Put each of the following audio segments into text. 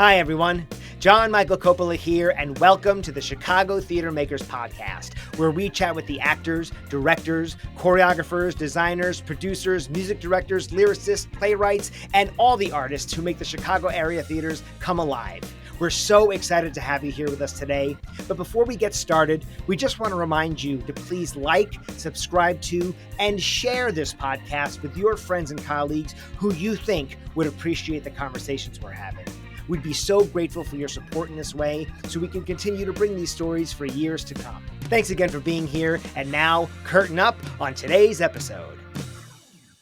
Hi, everyone. John Michael Coppola here, and welcome to the Chicago Theater Makers Podcast, where we chat with the actors, directors, choreographers, designers, producers, music directors, lyricists, playwrights, and all the artists who make the Chicago area theaters come alive. We're so excited to have you here with us today. But before we get started, we just want to remind you to please like, subscribe to, and share this podcast with your friends and colleagues who you think would appreciate the conversations we're having. We'd be so grateful for your support in this way so we can continue to bring these stories for years to come. Thanks again for being here, and now, curtain up on today's episode.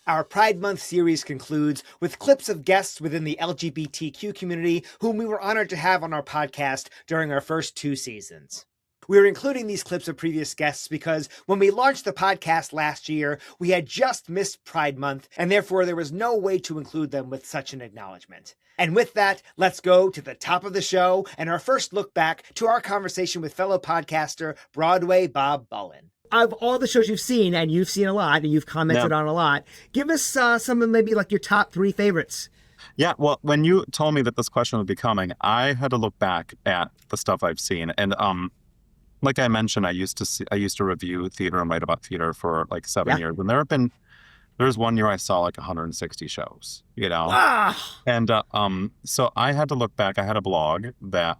Our Pride Month series concludes with clips of guests within the LGBTQ community whom we were honored to have on our podcast during our first 2 seasons. We're including these clips of previous guests because when we launched the podcast last year, we had just missed Pride Month, and therefore there was no way to include them with such an acknowledgement. And with that, let's go to the top of the show and our first look back to our conversation with fellow podcaster Broadway Bob Bullen. Of all the shows you've seen, and you've seen a lot, and you've commented on a lot, give us some of maybe like your top 3 favorites. Yeah, well, when you told me that this question would be coming, I had to look back at the stuff I've seen, and like I mentioned, I used to review theater and write about theater for like 7 years, and there's one year I saw like 160 shows, you know, and so I had to look back. I had a blog that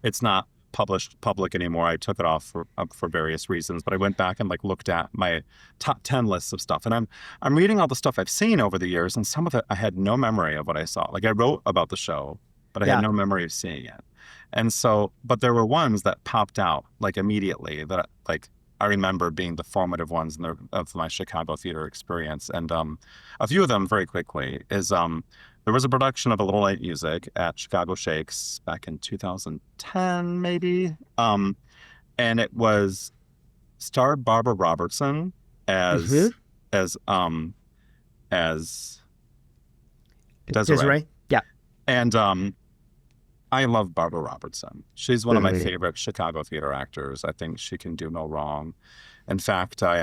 it's not published public anymore. I took it off for various reasons, but I went back and like looked at my top 10 lists of stuff, and I'm reading all the stuff I've seen over the years, and some of it I had no memory of what I saw. Like I wrote about the show, but I had no memory of seeing it. And so, but there were ones that popped out like immediately that like I remember being the formative ones of my Chicago theater experience. And a few of them very quickly is there was a production of A Little Light Music at Chicago Shakes back in 2010 maybe. And it was starred Barbara Robertson as Desiree. Yeah. And I love Barbara Robertson. She's one of my favorite Chicago theater actors. I think she can do no wrong. In fact, I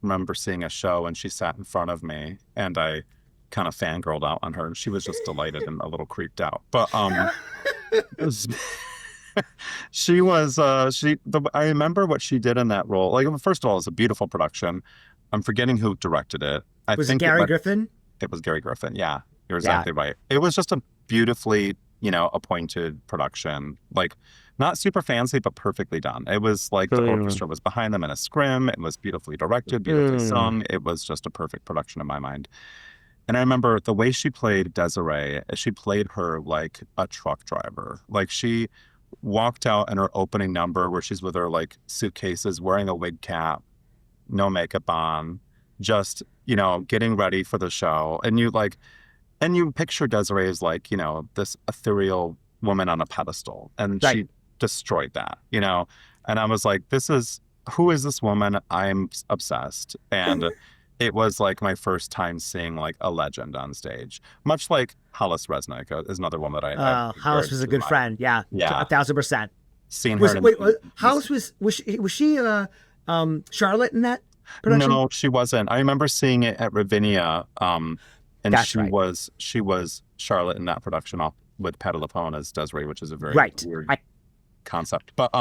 remember seeing a show and she sat in front of me and I kind of fangirled out on her and she was just delighted and a little creeped out. But I remember what she did in that role. Like, first of all, it's a beautiful production. I'm forgetting who directed it. Was it Gary Griffin? It was Gary Griffin. Yeah, you're exactly right. It was just a beautifully, appointed production, like not super fancy, but perfectly done. It was like the orchestra was behind them in a scrim. It was beautifully directed, beautifully sung. It was just a perfect production in my mind. And I remember the way she played Desiree, she played her like a truck driver. Like she walked out in her opening number where she's with her like suitcases, wearing a wig cap, no makeup on, just, getting ready for the show. And you picture Desiree as like, this ethereal woman on a pedestal. And she destroyed that, And I was like, who is this woman? I'm obsessed. And it was like my first time seeing like a legend on stage. Much like Hollis Resnick is another one that I Hollis was a good friend. Yeah. 1,000%. Seen her. Hollis was she Charlotte in that production? No, she wasn't. I remember seeing it at Ravinia. And she was Charlotte in that production off with Patti LuPone as Desiree, which is a very weird concept. But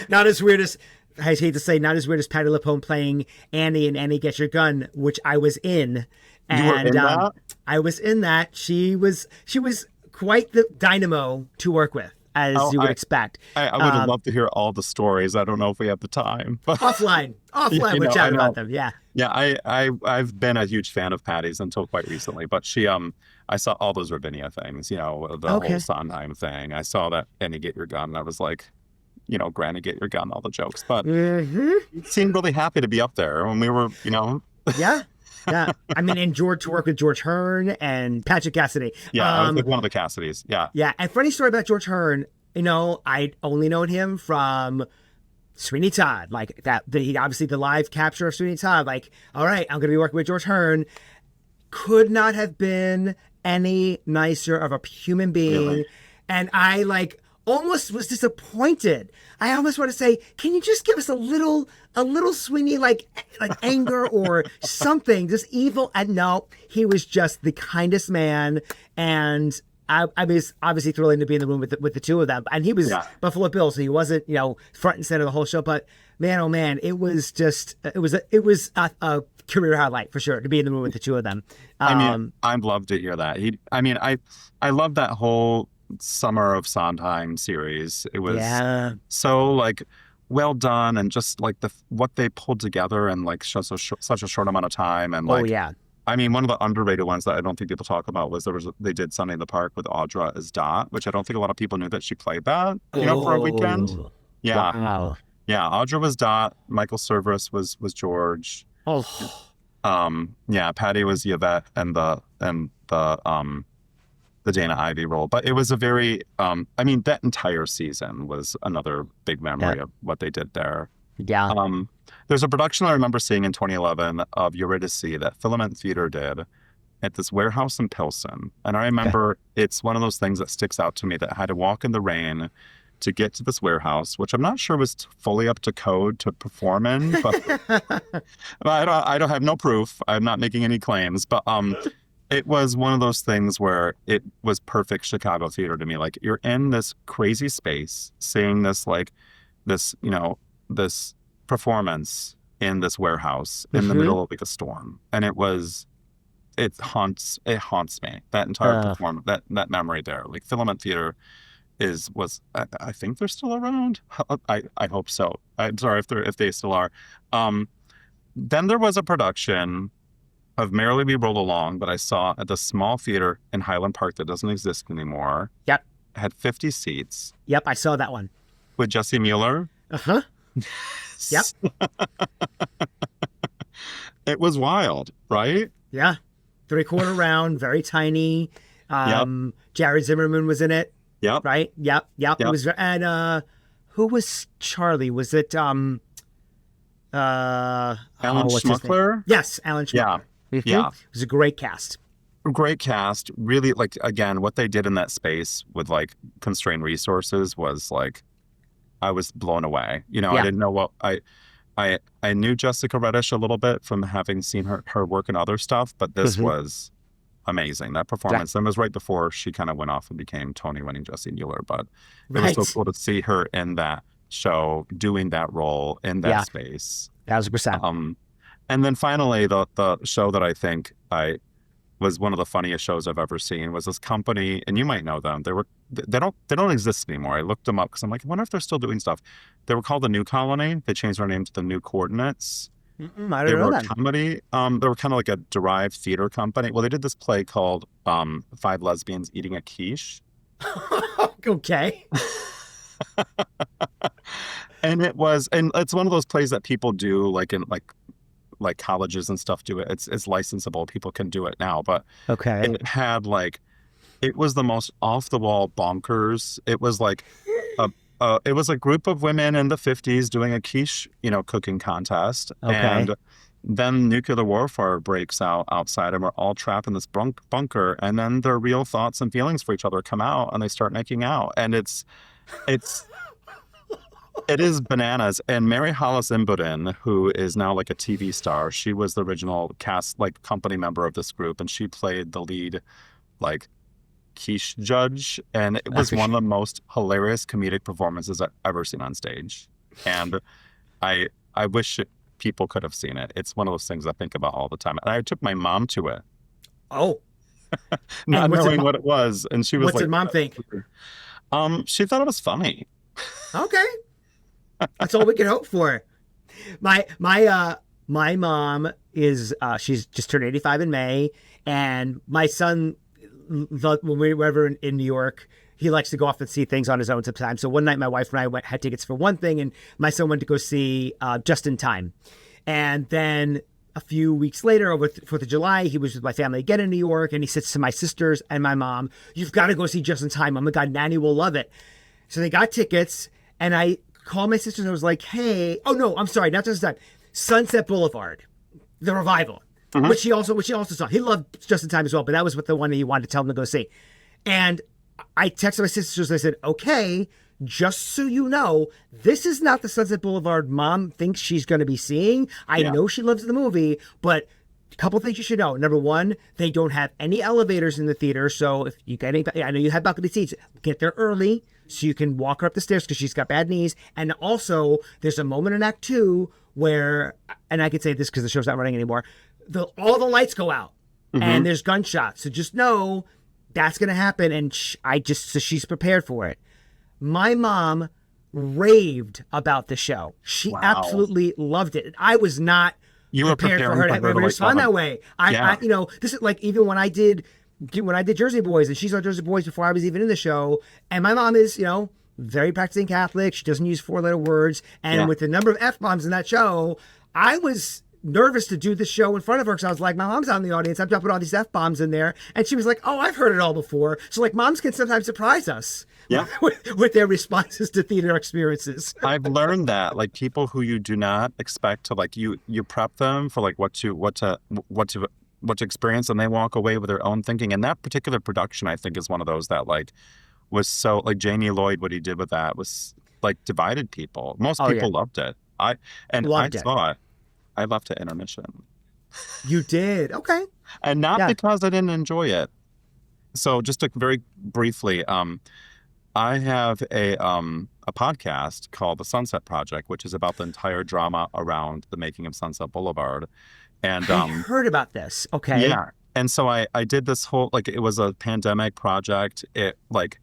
not as weird as, I hate to say, not as weird as Patti LuPone playing Annie in Annie Get Your Gun, which I was in. And you were in that? I was in that. She was quite the dynamo to work with, as you would expect. I would love to hear all the stories. I don't know if we have the time. But offline, we'll chat about them. Yeah. Yeah, I've been a huge fan of Patty's until quite recently, but she I saw all those Ravinia things, the whole Sondheim thing. I saw that Annie Get Your Gun, and I was like, Granny Get Your Gun, all the jokes. But you seemed really happy to be up there when we were, Yeah. I mean, and to work with George Hearn and Patrick Cassidy. Yeah, I was like one of the Cassidys. Yeah. Yeah, and funny story about George Hearn, I'd only known him from Sweeney Todd, like that. Obviously the live capture of Sweeney Todd, like, all right, I'm going to be working with George Hearn. Could not have been any nicer of a human being. Really? And I like almost was disappointed. I almost want to say, can you just give us a little Sweeney like anger or something, just evil? And no, he was just the kindest man. And I was obviously thrilling to be in the room with the two of them, and he was Buffalo Bill, so he wasn't front and center the whole show. But man, oh man, it was a career highlight for sure to be in the room with the two of them. I'd love to hear that. I love that whole Summer of Sondheim series. It was so like well done, and just like what they pulled together in like such a short amount of time, and like one of the underrated ones that I don't think people talk about was they did Sunday in the Park with Audra as Dot, which I don't think a lot of people knew that she played that, for a weekend. Yeah. Wow. Yeah. Audra was Dot. Michael Cerveris was George. Oh. Patty was Yvette and the Dana Ivey role. But it was a very, that entire season was another big memory of what they did there. Yeah. There's a production I remember seeing in 2011 of Eurydice that Filament Theater did at this warehouse in Pilsen. And I remember it's one of those things that sticks out to me, that I had to walk in the rain to get to this warehouse, which I'm not sure was fully up to code to perform in, but I don't have no proof. I'm not making any claims, but it was one of those things where it was perfect Chicago theater to me. Like, you're in this crazy space, seeing this this performance in this warehouse in the middle of like a storm, and it haunts me, that entire performance, that memory there. Like, Filament Theater was I think they're still around. I hope so. I'm sorry if they still are. Then there was a production of Merrily We Roll Along that I saw at the small theater in Highland Park that doesn't exist anymore. Yep. It had 50 seats. Yep, I saw that one. With Jesse Mueller. Uh-huh. Yep. It was wild, right? Yeah. 3/4 round, very tiny. Jared Zimmerman was in it. Yep. Right? Yep. It was, and who was Charlie? Was it Alan Schmuckler? Yes, Alan Schmuckler. Yeah. Mm-hmm. Yeah. It was a great cast. Great cast. Really, like, again, what they did in that space with like constrained resources was like, I was blown away. I didn't know what I knew Jessica Reddish a little bit from having seen her work in other stuff, but this was amazing. That performance. And it was right before she kind of went off and became Tony-winning Jessie Mueller, but it was so cool to see her in that show doing that role in that space. 1,000%. And then finally, the show that I think was one of the funniest shows I've ever seen was this company, and you might know them. They don't exist anymore. I looked them up because I'm like, I wonder if they're still doing stuff. They were called the New Colony. They changed their name to the New Coordinates. I don't know that. They were a comedy. They were kind of like a derived theater company. Well, they did this play called 5 Lesbians Eating a Quiche. Okay. And it's one of those plays that people do like in like colleges and stuff do it. It's licensable. People can do it now, but it had it was the most off the wall bonkers. It was like it was a group of women in the 50s doing a quiche, cooking contest. And then nuclear warfare breaks out outside, and we're all trapped in this bunker. And then their real thoughts and feelings for each other come out, and they start making out. And it is bananas. And Mary Hollis Imboden, who is now like a TV star, she was the original cast, company member of this group, and she played the lead, quiche judge, and it was one of the most hilarious comedic performances I've ever seen on stage. And I wish people could have seen it. It's one of those things I think about all the time. And I took my mom to it. Oh. Not knowing what it was. And she was what's your mom think? She thought it was funny. Okay. That's all we can hope for. My mom is she's just turned 85 in May, and my son, when we were ever in New York, he likes to go off and see things on his own sometimes. So one night my wife and I had tickets for one thing, and my son went to go see Just in Time. And then a few weeks later, over 4th of July, he was with my family again in New York, and he says to my sisters and my mom, "You've got to go see Just in Time. Oh my God, Nanny will love it." So they got tickets, and I called my sisters and I was like, "Hey, oh no, I'm sorry, not Just in Time, Sunset Boulevard, the revival." Which he also saw. He loved Just in Time as well, but that was what the one that he wanted to tell him to go see. And I texted my sisters and I said, "Okay, just so you know, this is not the Sunset Boulevard Mom thinks she's going to be seeing. I know she loves the movie, but couple things you should know. Number one, they don't have any elevators in the theater. So if you get any, I know you have balcony seats, get there early so you can walk her up the stairs because she's got bad knees. And also, there's a moment in Act 2 where, and I can say this because the show's not running anymore, all the lights go out and there's gunshots. So just know that's going to happen. And so she's prepared for it. My mom raved about the show. She absolutely loved it. I was not prepared for her to respond that way. I this is like even when I did Jersey Boys, and she saw Jersey Boys before I was even in the show. And my mom is, very practicing Catholic. She doesn't use 4-letter words. And with the number of F-bombs in that show, I was nervous to do the show in front of her because I was like, my mom's out in the audience. I'm dropping all these F-bombs in there. And she was like, oh, I've heard it all before. So like moms can sometimes surprise us with their responses to theater experiences. I've learned that like people who you do not expect to like you prep them for like what to experience, and they walk away with their own thinking. And that particular production, I think, is one of those that like was so like Jamie Lloyd, what he did with that was like divided people. Most people loved it. I saw it. I left at intermission. You did? Okay. And not because I didn't enjoy it. So just to very briefly, I have a podcast called The Sunset Project, which is about the entire drama around the making of Sunset Boulevard. And I heard about this. Okay. Yeah. And so I did this whole, like, it was a pandemic project. It like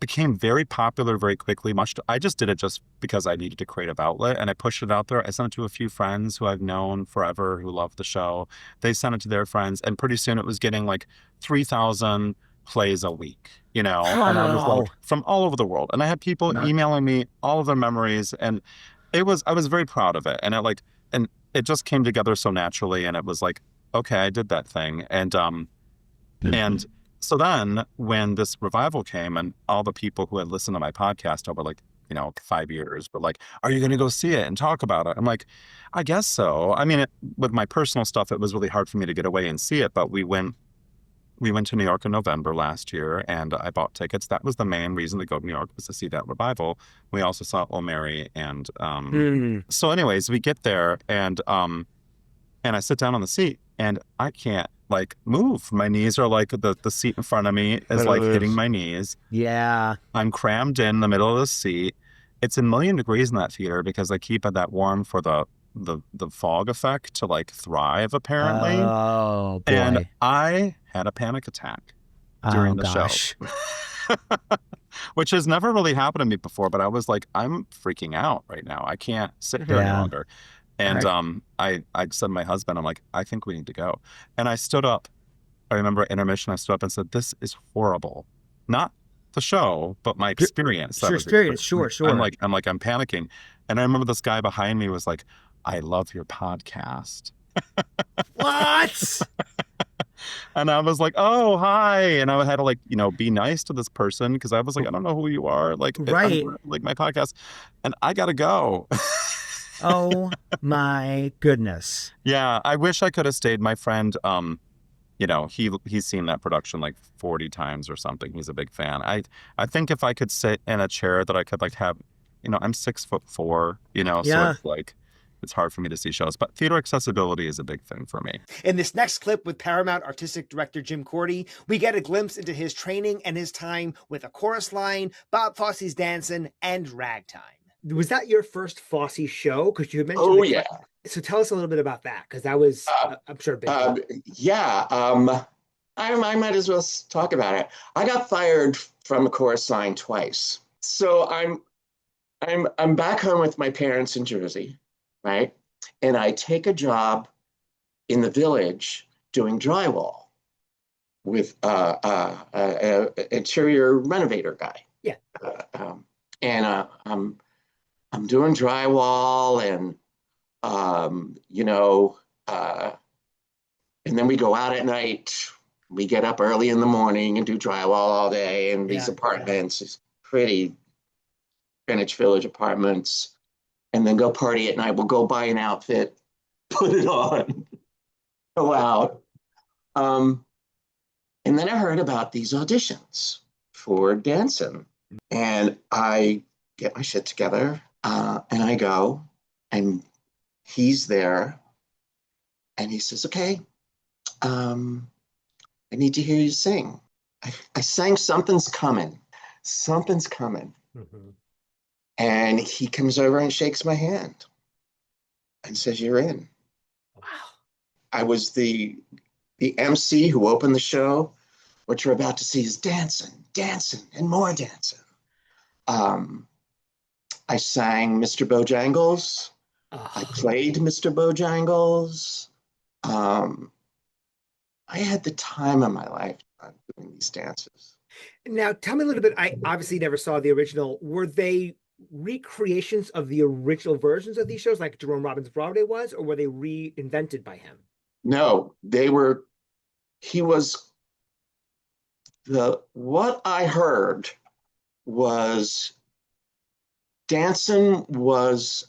became very popular very quickly. I just did it just because I needed a creative outlet, and I pushed it out there. I sent it to a few friends who I've known forever who love the show. They sent it to their friends, and pretty soon it was getting like 3,000 plays a week, And I was like from all over the world. And I had people emailing me all of their memories, and I was very proud of it. And it just came together so naturally, and it was like, okay, I did that thing. And so then when this revival came, and all the people who had listened to my podcast over like, 5 years were like, are you going to go see it and talk about it? I'm like, I guess so. I mean, with my personal stuff, it was really hard for me to get away and see it, but we went to New York in November last year, and I bought tickets. That was the main reason to go to New York, was to see that revival. We also saw Oh Mary, and so anyways, we get there, and I sit down on the seat, and I can't like move. My knees are like the seat in front of me is like hitting my knees. Yeah. I'm crammed in the middle of the seat. It's 1,000,000 degrees in that theater because I keep it that warm for the fog effect to like thrive, apparently. Oh boy. And I had a panic attack during the show. Which has never really happened to me before, but I was like, I'm freaking out right now. I can't sit here any longer. And I said to my husband, I'm like, I think we need to go. And I stood up. I remember at intermission, I stood up and said, this is horrible. Not the show, but my experience. Sure. I'm panicking. And I remember this guy behind me was like, I love your podcast. What? And I was like, oh, hi. And I had to like, be nice to this person because I was like, I don't know who you are. Like, like my podcast. And I got to go. Oh my goodness. Yeah, I wish I could have stayed. My friend, he's seen that production like 40 times or something. He's a big fan. I think if I could sit in a chair that I could like have, I'm 6'4", so it's like it's hard for me to see shows. But theater accessibility is a big thing for me. In this next clip with Paramount Artistic Director Jim Corti, we get a glimpse into his training and his time with A Chorus Line, Bob Fosse's Dancin, and Ragtime. Was that your first Fosse show? Because you mentioned. Oh, yeah. So tell us a little bit about that, because that was, I'm sure, a big deal. Yeah. I might as well talk about it. I got fired from A Chorus Line twice. So I'm back home with my parents in Jersey, right? And I take a job in the Village doing drywall with an interior renovator guy. Yeah. I'm doing drywall, and and then we go out at night. We get up early in the morning and do drywall all day in these apartments, these pretty Greenwich Village apartments, and then go party at night. We'll go buy an outfit, put it on, go out. And then I heard about these auditions for Dancin, and I get my shit together, and I go, and he's there, and he says, okay, I need to hear you sing. I sang Something's Coming. Something's Coming. Mm-hmm. And he comes over and shakes my hand and says, "You're in." Wow. I was the MC who opened the show. What you're about to see is dancing, dancing, and more dancing. I sang Mr. Bojangles. I played Mr. Bojangles. I had the time of my life doing these dances. Now, tell me a little bit. I obviously never saw the original. Were they recreations of the original versions of these shows, like Jerome Robbins' Broadway was, or were they reinvented by him? No, he was what I heard was Dancin was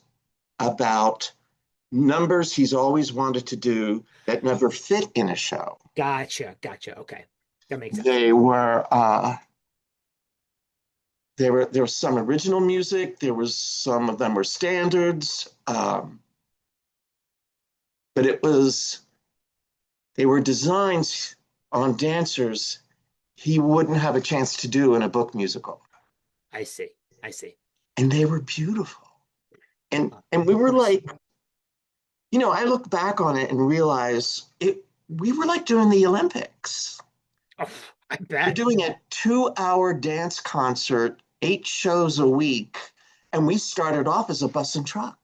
about numbers he's always wanted to do that never fit in a show. Gotcha. Okay. That makes sense. There was some original music. Some of them were standards. But they were designs on dancers he wouldn't have a chance to do in a book musical. I see. And they were beautiful. And we were like, I look back on it and realize we were like doing the Olympics. Oh, I bet. We're doing a 2-hour dance concert, 8 shows a week. And we started off as a bus and truck.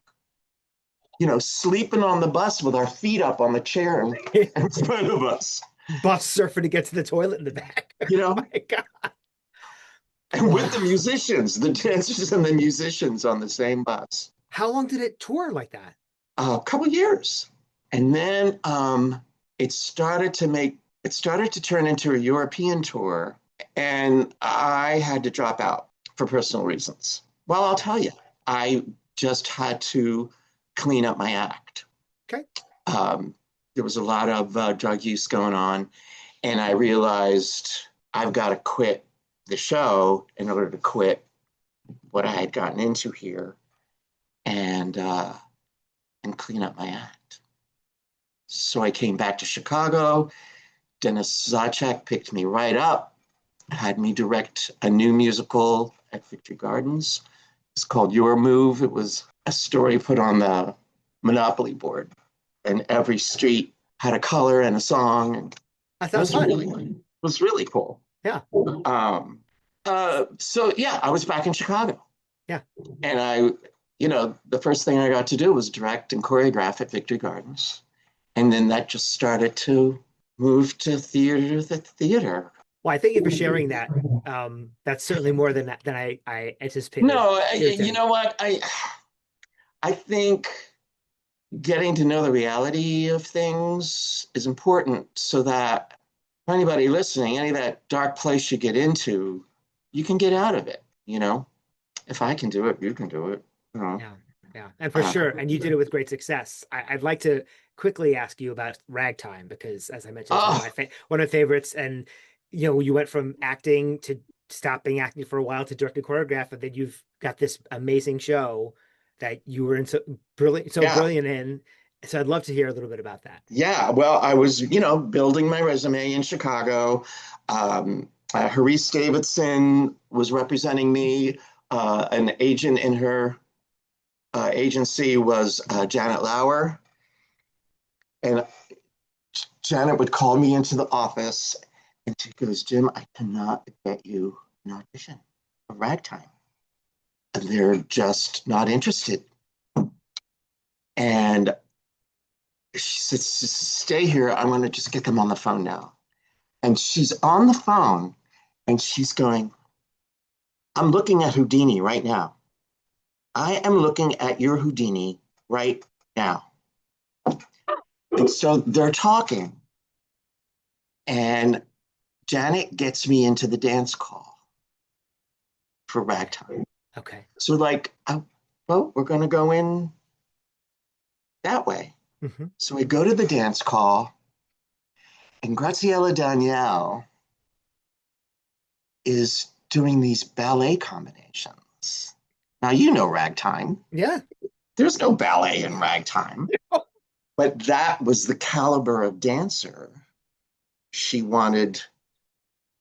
Sleeping on the bus with our feet up on the chair in front of us. Bus surfing to get to the toilet in the back. Oh my God. And with the musicians, the dancers and the musicians on the same bus. How long did it tour like that? A couple years. And then it started to turn into a European tour. And I had to drop out for personal reasons. Well, I'll tell you, I just had to clean up my act. Okay. There was a lot of drug use going on, and I realized I've got to quit the show in order to quit what I had gotten into here, and clean up my act. So I came back to Chicago. Dennis Zacek picked me right up, had me direct a new musical at Victory Gardens. It's called Your Move. It was a story put on the Monopoly board, and every street had a color and a song. And that sounds fun. It was really cool. Yeah. So yeah, I was back in Chicago. Yeah. And the first thing I got to do was direct and choreograph at Victory Gardens. And then that just started to move to theater. Well, I thank you for sharing that. That's certainly more than I anticipated. No, you know what? I think getting to know the reality of things is important so that for anybody listening, any of that dark place you get into, you can get out of it, If I can do it, you can do it. Yeah. And for sure. And you did it with great success. I'd like to quickly ask you about Ragtime, because as I mentioned, it's one of my favorites. And, you went from acting to stopping acting for a while to directing choreograph, and then you've got this amazing show that you were so brilliant in. So I'd love to hear a little bit about that. Yeah, well, I was, building my resume in Chicago. Harisse Davidson was representing me. An agent in her agency was Janet Lauer. And Janet would call me into the office and she goes, "Jim, I cannot get you an audition for Ragtime. And they're just not interested." And she said, "Stay here. I'm going to just get them on the phone now." And she's on the phone and she's going, "I'm looking at Houdini right now. I am looking at your Houdini right now." And so they're talking. And Janet gets me into the dance call for Ragtime. Okay. So we're going to go in that way. Mm-hmm. So we go to the dance call, and Graziella Danielle is doing these ballet combinations. Now, Ragtime. Yeah. There's no ballet in Ragtime. But that was the caliber of dancer she wanted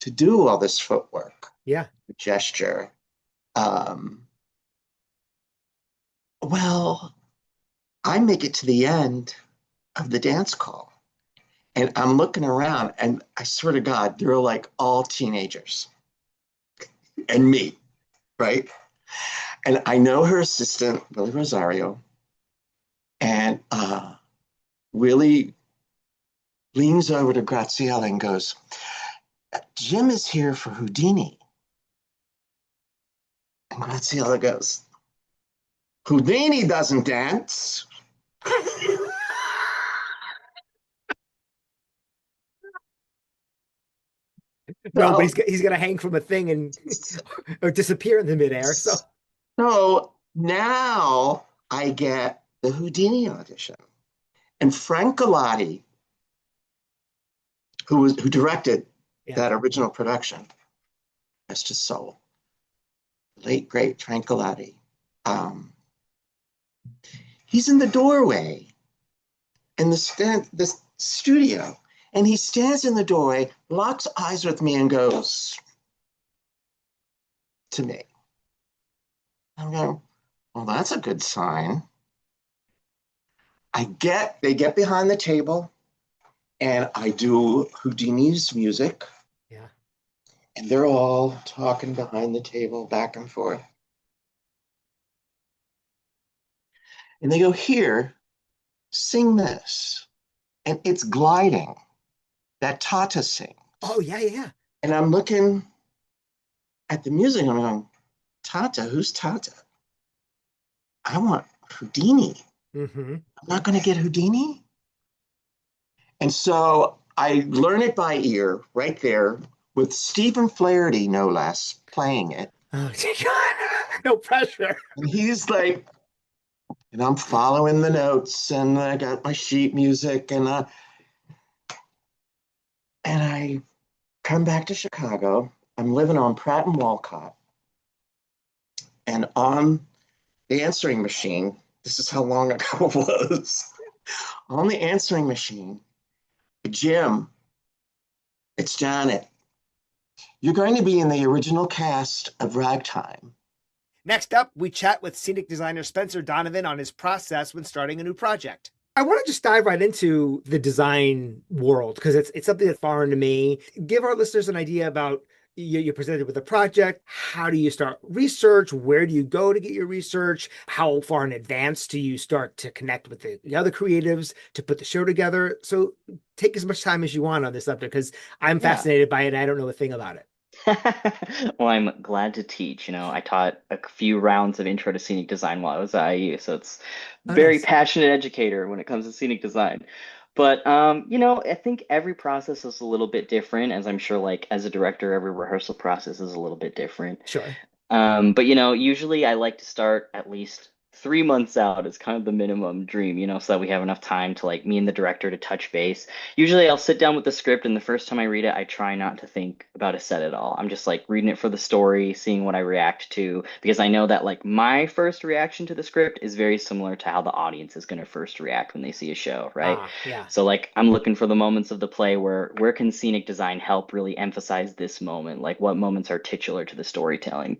to do all this footwork, Yeah. gesture. Um, well, I make it to the end of the dance call and I'm looking around and I swear to God, they're like all teenagers and me, right? And I know her assistant, Billy Rosario, and Willie leans over to Graziella and goes, Jim is here for Houdini. And Graziella goes, Houdini doesn't dance. No, but So, he's gonna hang from a thing and or disappear in the midair. So so now I get the Houdini audition. And Frank Galati, who directed yeah. that original production, rest his soul, late great Frank Galati. He's in the doorway in the studio, and he stands in the doorway, locks eyes with me, and goes to me. I'm going, well, that's a good sign. They get behind the table, and I do Houdini's music. Yeah. And they're all talking behind the table, back and forth. And they go, here, sing this. And it's gliding, that Tata sings. Oh yeah, yeah. And I'm looking at the music, and I'm going, Tata, who's Tata? I want Houdini. Mm-hmm. I'm not going to get Houdini. And so I learn it by ear right there with Stephen Flaherty, no less, playing it. Oh God. No pressure. And he's like, and I'm following the notes, and I got my sheet music, and I come back to Chicago. I'm living on Pratt and Walcott, and on the answering machine, this is how long ago it was. On the answering machine, Jim, it's Janet. You're going to be in the original cast of Ragtime. Next up, we chat with scenic designer Spencer Donovan on his process when starting a new project. I want to just dive right into the design world because it's something that's foreign to me. Give our listeners an idea about you're presented with a project. How do you start research? Where do you go to get your research? How far in advance do you start to connect with the other creatives to put the show together? So take as much time as you want on this subject because I'm fascinated by it and I don't know a thing about it. Well, I'm glad to teach. I taught a few rounds of intro to scenic design while I was at IU, so it's Oh, very nice. passionate educator when it comes to scenic design. But I think every process is a little bit different, as I'm sure like as a director, every rehearsal process is a little bit different. Sure. But usually I like to start at least 3 months out is kind of the minimum dream, so that we have enough time to like me and the director to touch base. Usually I'll sit down with the script and the first time I read it, I try not to think about a set at all. I'm just like reading it for the story, seeing what I react to, because I know that like my first reaction to the script is very similar to how the audience is going to first react when they see a show, right? Yeah. So like I'm looking for the moments of the play where can scenic design help really emphasize this moment? Like what moments are titular to the storytelling?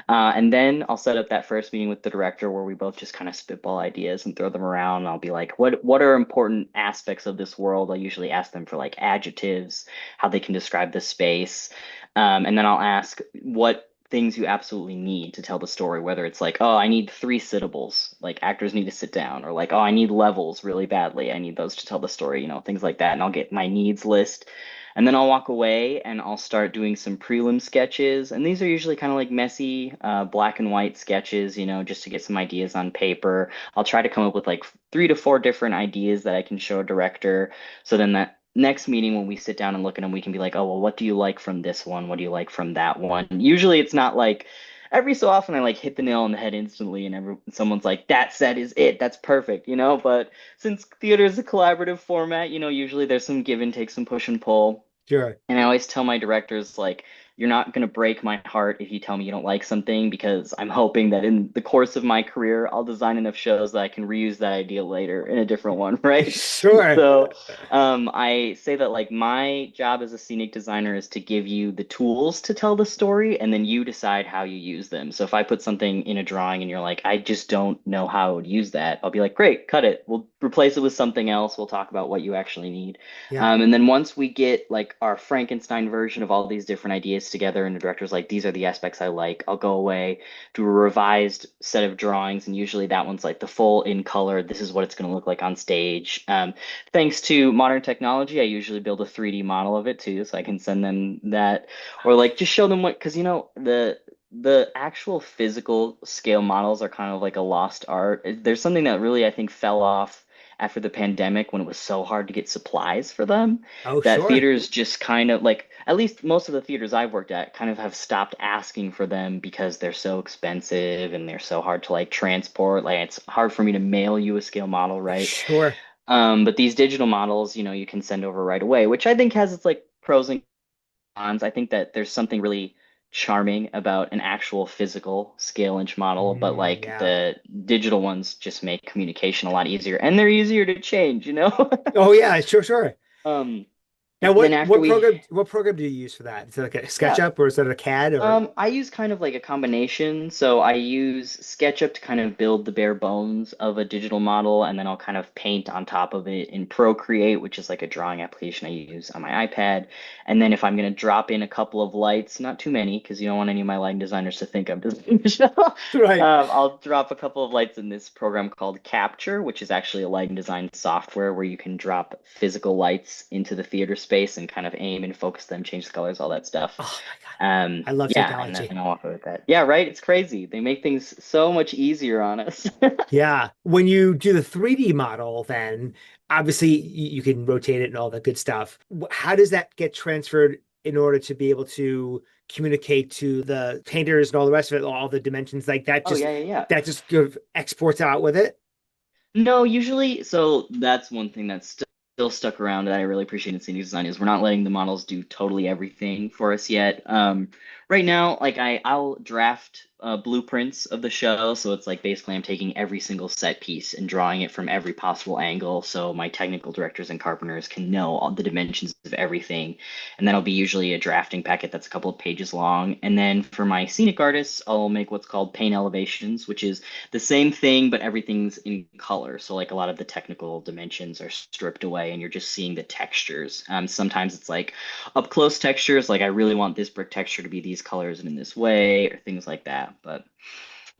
And then I'll set up that first meeting with the director where we both just kind of spitball ideas and throw them around. And I'll be like, what are important aspects of this world? I'll usually ask them for like adjectives, how they can describe the space. And then I'll ask what things you absolutely need to tell the story, whether it's like, oh, I need 3 syllables, like actors need to sit down, or like, oh, I need levels really badly. I need those to tell the story, things like that. And I'll get my needs list. And then I'll walk away and I'll start doing some prelim sketches. And these are usually kind of like messy, black and white sketches, just to get some ideas on paper. I'll try to come up with like 3 to 4 different ideas that I can show a director. So then that next meeting, when we sit down and look at them, we can be like, oh, well, what do you like from this one? What do you like from that one? Usually it's not like every so often I like hit the nail on the head instantly and someone's like, that set is it. That's perfect, but since theater is a collaborative format, usually there's some give and take, some push and pull. Sure. And I always tell my directors, like, you're not going to break my heart if you tell me you don't like something, because I'm hoping that in the course of my career, I'll design enough shows that I can reuse that idea later in a different one, right? Sure. So I say that like my job as a scenic designer is to give you the tools to tell the story, and then you decide how you use them. So if I put something in a drawing and you're like, I just don't know how I would use that, I'll be like, great, cut it. We'll replace it with something else. We'll talk about what you actually need. Yeah. And then once we get like our Frankenstein version of all these different ideas together, and the director's like, these are the aspects I like, I'll go away, do a revised set of drawings. And usually that one's like the full in color. This is what it's going to look like on stage. Thanks to modern technology, I usually build a 3D model of it too, so I can send them that, or like just show them what, because you know, the actual physical scale models are kind of like a lost art. There's something that really I think fell off after the pandemic when it was so hard to get supplies for them, Oh, that sure. theaters just kind of like, at least most of the theaters I've worked at kind of have stopped asking for them because they're so expensive and they're so hard to like transport. Like it's hard for me to mail you a scale model, right? Sure. But these digital models, you know, you can send over right away, which I think has its like pros and cons. I think that there's something really charming about an actual physical scale inch model, but like Yeah. the digital ones just make communication a lot easier, and they're easier to change, you know? Oh, yeah. Sure, sure. Um, Now, then after we what program do you use for that? Is it like a Yeah. SketchUp or is it a CAD or? I use kind of like a combination. So I use SketchUp to kind of build the bare bones of a digital model, and then I'll kind of paint on top of it in Procreate, which is like a drawing application I use on my iPad. And then if I'm going to drop in a couple of lights, not too many, because you don't want any of my lighting designers to think I'm designing the show. Right. I'll drop a couple of lights in this program called Capture, which is actually a lighting design software where you can drop physical lights into the theater space and kind of aim and focus them, change the colors, all that stuff. Oh my God. I love Yeah, and then technology. I'll walk away with that. Yeah, right. It's crazy. They make things so much easier on us. Yeah. When you do the 3D model, then obviously you can rotate it and all that good stuff. How does that get transferred in order to be able to communicate to the painters and all the rest of it, all the dimensions like that? Oh, yeah, yeah, yeah. That just kind of exports out with it? No, usually, so that's one thing that's still stuck around that I really appreciate in scenic design is we're not letting the models do totally everything for us yet. Right now, like I'll draft blueprints of the show, so it's like basically I'm taking every single set piece and drawing it from every possible angle, so my technical directors and carpenters can know all the dimensions of everything, and that'll be usually a drafting packet that's a couple of pages long. And then for my scenic artists, I'll make what's called paint elevations, which is the same thing, but everything's in color. So like a lot of the technical dimensions are stripped away and you're just seeing the textures. Sometimes it's like up close textures, like I really want this brick texture to be these colors and in this way, or things like that. But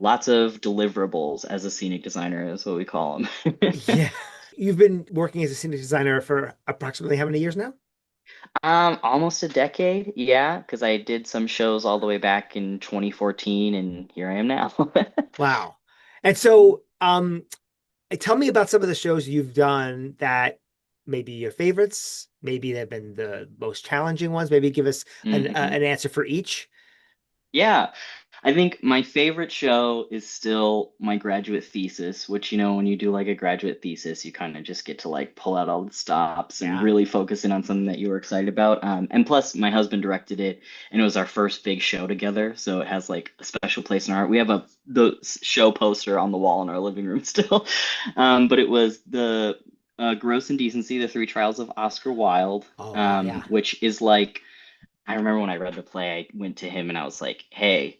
lots of deliverables as a scenic designer is what we call them. Yeah. You've been working as a scenic designer for approximately how many years now? Almost a decade, yeah, because I did some shows all the way back in 2014, and here I am now. Wow. And so, tell me about some of the shows you've done that maybe your favorites, maybe they've been the most challenging ones. Maybe give us Mhm. an answer for each. Yeah, I think my favorite show is still my graduate thesis, which, you know, when you do like a graduate thesis, you kind of just get to like pull out all the stops and Yeah. really focus in on something that you were excited about. And plus, my husband directed it, and it was our first big show together, so it has like a special place in our heart. We have the show poster on the wall in our living room still, but it was the Gross Indecency: The Three Trials of Oscar Wilde, Oh, wow. Yeah. which is like I remember when I read the play, I went to him and I was like, hey,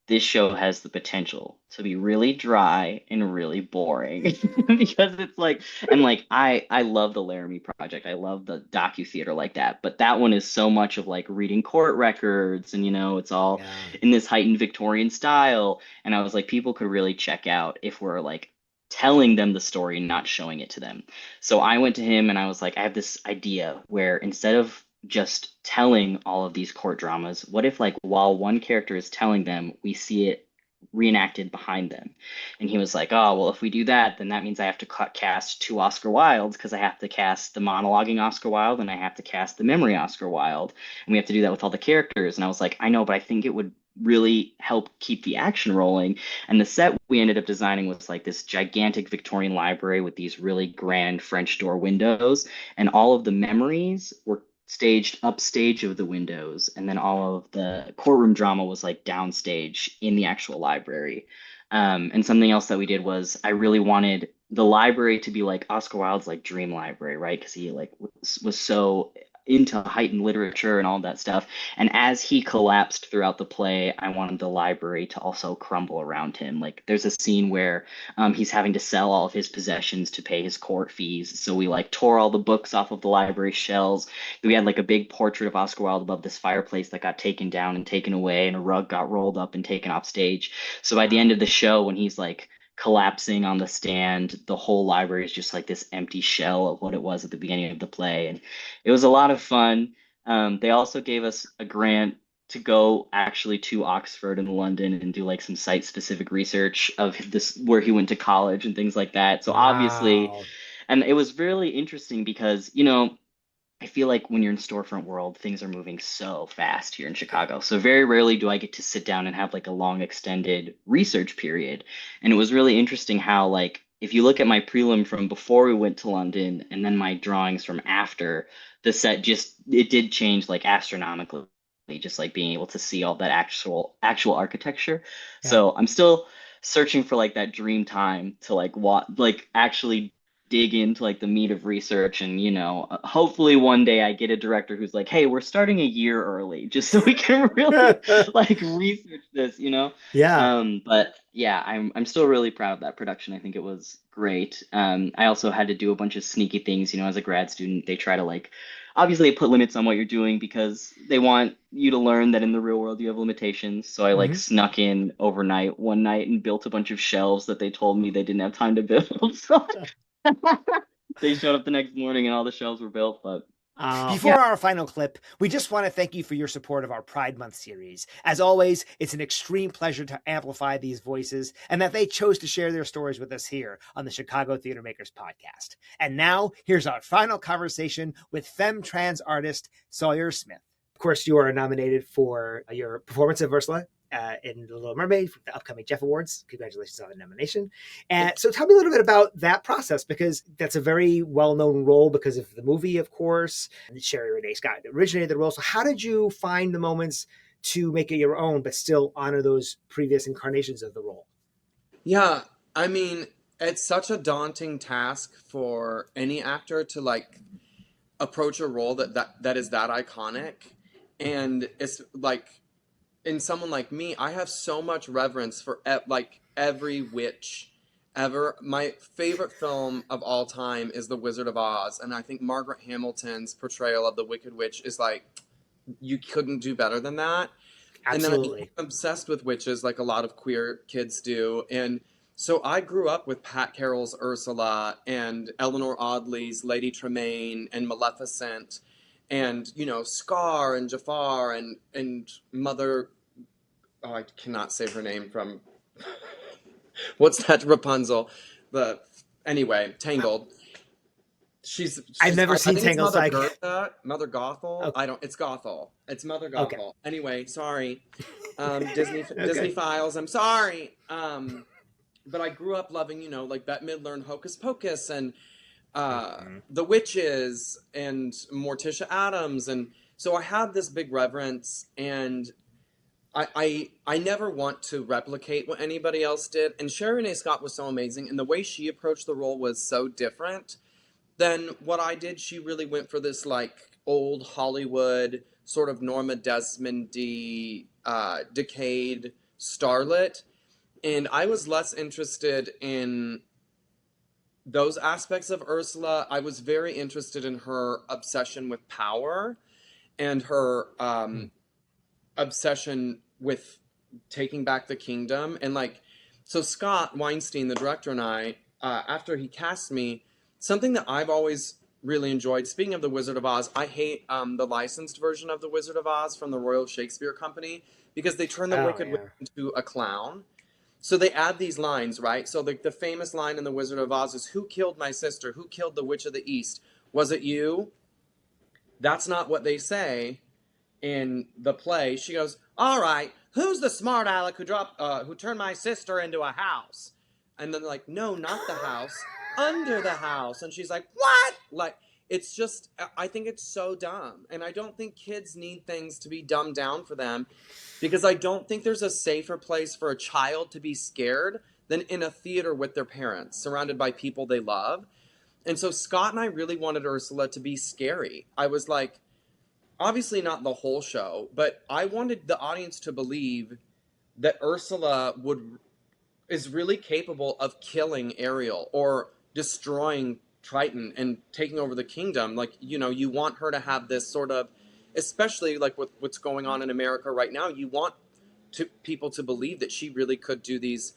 this show has the potential to be really dry and really boring because it's like, and like I love the Laramie Project. I love the docu-theater like that. But that one is so much of like reading court records and, you know, it's all Yeah. in this heightened Victorian style. And I was like, people could really check out if we're like telling them the story, not showing it to them. So I went to him and I was like, I have this idea where instead of just telling all of these court dramas, what if like while one character is telling them, we see it reenacted behind them? And he was like, oh, well, if we do that, then that means I have to cast two Oscar Wildes, because I have to cast the monologuing Oscar Wilde and I have to cast the memory Oscar Wilde. And we have to do that with all the characters. And I was like, I know, but I think it would really help keep the action rolling. And the set we ended up designing was like this gigantic Victorian library with these really grand French door windows, and all of the memories were staged upstage of the windows, and then all of the courtroom drama was like downstage in the actual library. And something else that we did was I really wanted the library to be like Oscar Wilde's like dream library, right? Because he like was so into heightened literature and all that stuff. And as he collapsed throughout the play, I wanted the library to also crumble around him. Like there's a scene where he's having to sell all of his possessions to pay his court fees. So we like tore all the books off of the library shelves. We had like a big portrait of Oscar Wilde above this fireplace that got taken down and taken away, and a rug got rolled up and taken off stage. So by the end of the show, when he's like collapsing on the stand, the whole library is just like this empty shell of what it was at the beginning of the play. And it was a lot of fun. They also gave us a grant to go actually to Oxford and London and do like some site specific research of this, where he went to college and things like that. So obviously, Wow. and it was really interesting because, you know, I feel like when you're in storefront world, things are moving so fast here in Chicago. So very rarely do I get to sit down and have like a long extended research period. And it was really interesting how like if you look at my prelim from before we went to London and then my drawings from after, the set just it did change like astronomically, just like being able to see all that actual architecture. Yeah. So I'm still searching for like that dream time to like like actually dig into like the meat of research. And you know, hopefully one day I get a director who's like, hey, we're starting a year early just so we can really like research this, you know. Yeah. But yeah, I'm still really proud of that production. I think it was great. I also had to do a bunch of sneaky things, you know, as a grad student. They try to like obviously they put limits on what you're doing because they want you to learn that in the real world you have limitations. So I like snuck in overnight one night and built a bunch of shelves that they told me they didn't have time to build. So they showed up the next morning and all the shelves were built. But Before our final clip, we just want to thank you for your support of our Pride Month series. As always, it's an extreme pleasure to amplify these voices and that they chose to share their stories with us here on the Chicago Theater Makers podcast. And now, here's our final conversation with Femme Trans Artist Sawyer Smith. Of course, you are nominated for your performance of Ursula in The Little Mermaid for the upcoming Jeff Awards. Congratulations on the nomination. And so tell me a little bit about that process, because that's a very well-known role because of the movie, of course. And Sherry Renee Scott originated the role. So how did you find the moments to make it your own, but still honor those previous incarnations of the role? Yeah, I mean, it's such a daunting task for any actor to like approach a role that is that iconic. And it's like, in someone like me, I have so much reverence for like every witch ever. My favorite film of all time is The Wizard of Oz, and I think Margaret Hamilton's portrayal of the Wicked Witch is like, you couldn't do better than that. Absolutely. And then I'm obsessed with witches like a lot of queer kids do. And so I grew up with Pat Carroll's Ursula and Eleanor Audley's Lady Tremaine and Maleficent, and you know, Scar and Jafar and Mother, oh, I cannot say her name from what's that, Rapunzel, anyway, Tangled. I've never seen Tangled. Mother Gertha, Mother Gothel. Okay. It's Gothel. It's Mother Gothel. Okay. Anyway, sorry, Disney Files. I'm sorry. But I grew up loving, you know, like Bette Midler and Hocus Pocus and The Witches and Morticia Addams. And so I have this big reverence, and I never want to replicate what anybody else did. And Sherry Renee Scott was so amazing, and the way she approached the role was so different than what I did. She really went for this like old Hollywood sort of Norma Desmond-y, decayed starlet. And I was less interested in those aspects of Ursula. I was very interested in her obsession with power and her obsession with taking back the kingdom. And like, so Scott Weinstein, the director, and I, after he cast me, something that I've always really enjoyed, speaking of The Wizard of Oz, I hate the licensed version of The Wizard of Oz from the Royal Shakespeare Company, because they turn the Wicked Witch into a clown. So they add these lines, right? So the famous line in The Wizard of Oz is, "Who killed my sister? Who killed the Witch of the East? Was it you?" That's not what they say in the play. She goes, "All right, who's the smart aleck who turned my sister into a house?" And then they're like, "No, not the house, under the house." And she's like, "What?" Like, it's just, I think it's so dumb. And I don't think kids need things to be dumbed down for them, because I don't think there's a safer place for a child to be scared than in a theater with their parents, surrounded by people they love. And so Scott and I really wanted Ursula to be scary. I was like, obviously not the whole show, but I wanted the audience to believe that Ursula is really capable of killing Ariel or destroying Triton and taking over the kingdom. Like, you know, you want her to have this sort of, especially like with what's going on in America right now, you want people to believe that she really could do these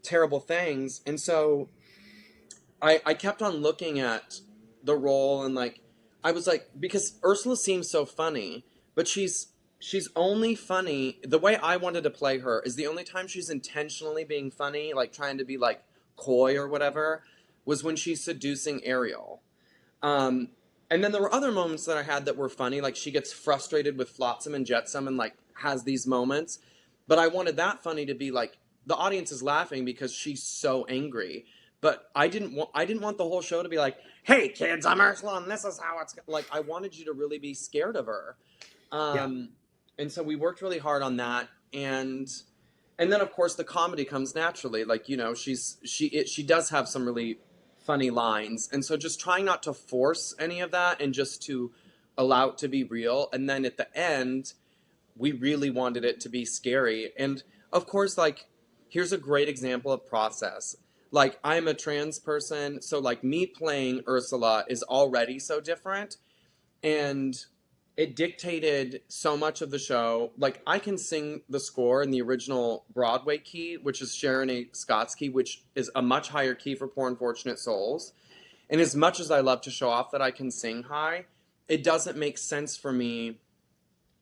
terrible things. And so I kept on looking at the role, and like, I was like, because Ursula seems so funny, but she's only funny, the way I wanted to play her is the only time she's intentionally being funny, like trying to be like coy or whatever, was when she's seducing Ariel. And then there were other moments that I had that were funny, like she gets frustrated with Flotsam and Jetsam and like has these moments, but I wanted that funny to be like, the audience is laughing because she's so angry. But I didn't want the whole show to be like, hey kids, I'm Ursula and this is how it's like. I wanted you to really be scared of her. And so we worked really hard on that. And then of course the comedy comes naturally. Like, you know, she does have some really funny lines. And so just trying not to force any of that and just to allow it to be real. And then at the end, we really wanted it to be scary. And of course, like, here's a great example of process. Like, I'm a trans person, so like me playing Ursula is already so different, and it dictated so much of the show. Like, I can sing the score in the original Broadway key, which is Sharon A. Scott's key, which is a much higher key for Poor Unfortunate Souls. And as much as I love to show off that I can sing high, it doesn't make sense for me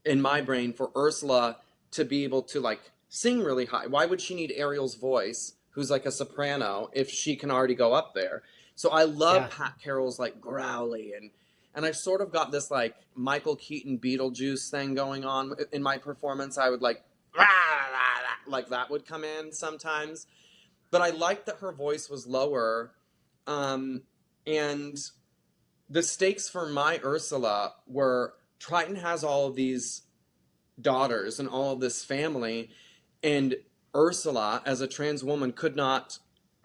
in my brain for Ursula to be able to like sing really high. Why would she need Ariel's voice, who's like a soprano, if she can already go up there? So I love Pat Carroll's like growly, and I sort of got this like Michael Keaton Beetlejuice thing going on in my performance. I would like, rah, rah, rah, like that would come in sometimes, but I liked that her voice was lower. And the stakes for my Ursula were Triton has all of these daughters and all of this family, and Ursula, as a trans woman, could not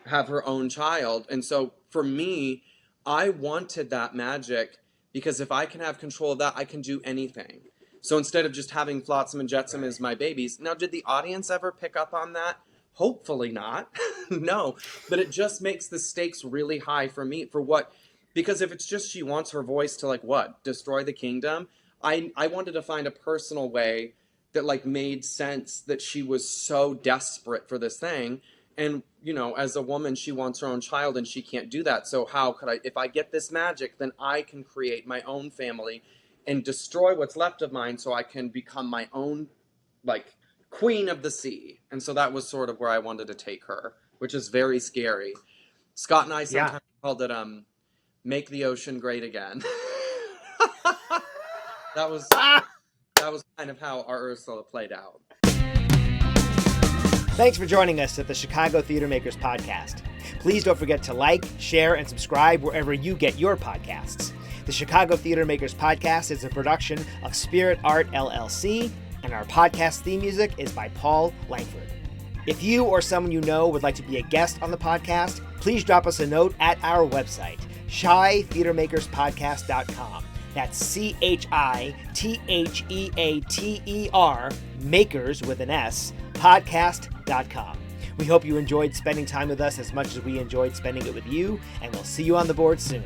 have her own child. And so for me, I wanted that magic, because if I can have control of that, I can do anything. So instead of just having Flotsam and Jetsam as my babies, now did the audience ever pick up on that? Hopefully not. No, but it just makes the stakes really high for me. For what? Because if it's just she wants her voice to like what? Destroy the kingdom? I wanted to find a personal way that like made sense, that she was so desperate for this thing. And, you know, as a woman, she wants her own child and she can't do that. So how could if I get this magic, then I can create my own family and destroy what's left of mine so I can become my own, like, queen of the sea. And so that was sort of where I wanted to take her, which is very scary. Scott and I sometimes called it, make the ocean great again. That was kind of how our Ursula played out. Thanks for joining us at the Chicago Theater Makers Podcast. Please don't forget to like, share, and subscribe wherever you get your podcasts. The Chicago Theater Makers Podcast is a production of Spirit Art LLC, and our podcast theme music is by Paul Langford. If you or someone you know would like to be a guest on the podcast, please drop us a note at our website, shytheatermakerspodcast.com. That's CHITHEATER, makers with an S, podcast.com. We hope you enjoyed spending time with us as much as we enjoyed spending it with you, and we'll see you on the board soon.